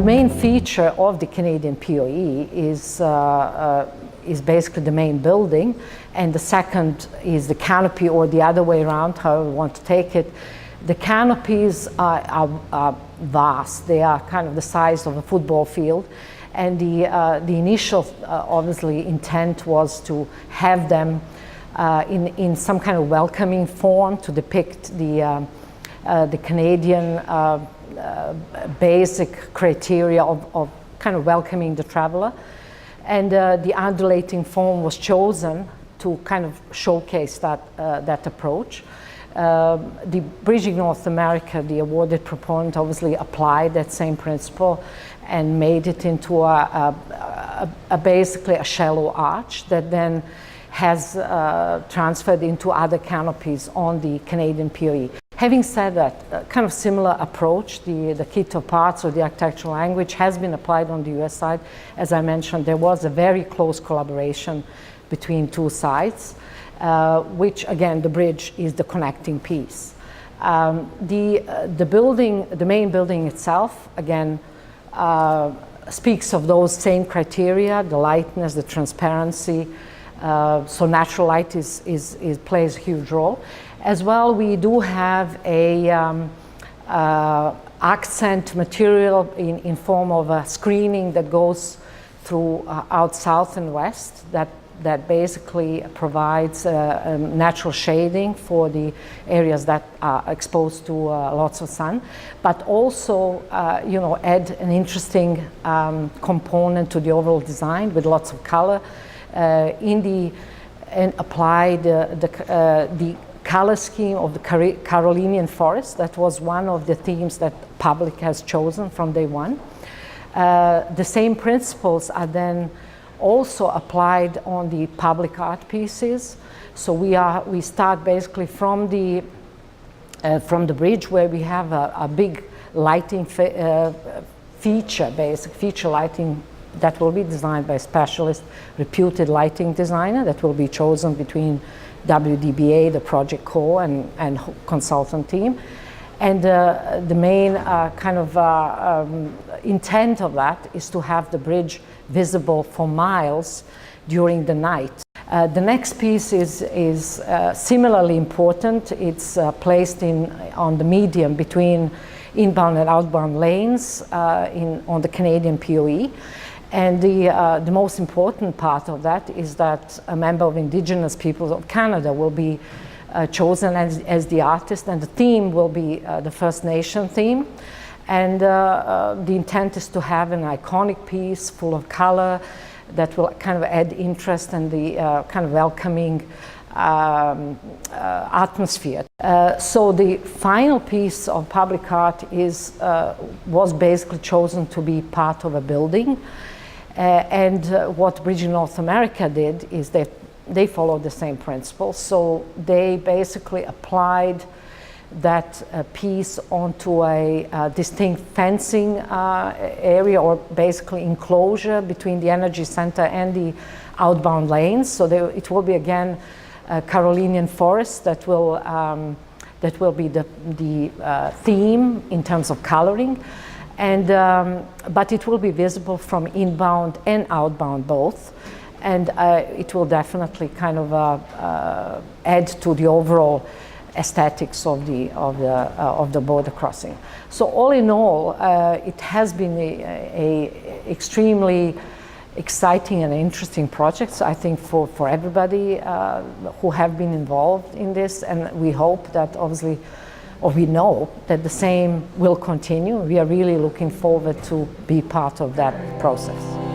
main feature of the Canadian POE is basically the main building, and the second is the canopy, or the other way around, however you want to take it. The canopies are vast. They are kind of the size of a football field, and the initial obviously intent was to have them in some kind of welcoming form to depict the Canadian basic criteria of kind of welcoming the traveler. And the undulating form was chosen to kind of showcase that approach. The Bridging North America, the awarded proponent, obviously applied that same principle and made it into basically a shallow arch that then has transferred into other canopies on the Canadian POE. Having said that, kind of similar approach, the kit of parts or the architectural language has been applied on the US side. As I mentioned, there was a very close collaboration between two sides, which again, the bridge is the connecting piece. The building, the main building itself, again, speaks of those same criteria, the lightness, the transparency, so natural light plays a huge role. As well, we do have a accent material in form of a screening that goes through out south and west that basically provides natural shading for the areas that are exposed to lots of sun, but also you know, add an interesting component to the overall design with lots of color and apply the color scheme of the Carolinian forest. That was one of the themes that public has chosen from day one. The same principles are then also applied on the public art pieces. So we start basically from the bridge, where we have a big lighting feature lighting that will be designed by a specialist, reputed lighting designer that will be chosen between WDBA, the project core, and consultant team. And the main kind of intent of that is to have the bridge visible for miles during the night. The next piece is similarly important. It's placed on the medium between inbound and outbound lanes on the Canadian POE. And the most important part of that is that a member of Indigenous Peoples of Canada will be chosen as the artist, and the theme will be the First Nation theme. And the intent is to have an iconic piece full of color that will kind of add interest and the kind of welcoming atmosphere. So the final piece of public art was basically chosen to be part of a building. And what Bridging North America did is that they followed the same principles. So they basically applied that piece onto a distinct fencing area, or basically enclosure between the energy center and the outbound lanes. So it will be again a Carolinian forest that will be the theme in terms of coloring. And, but it will be visible from inbound and outbound both, and it will definitely kind of add to the overall aesthetics of the border crossing. So all in all, it has been a extremely exciting and interesting project, so I think for everybody who have been involved in this, and we hope that obviously, or we know that the same will continue. We are really looking forward to be part of that process.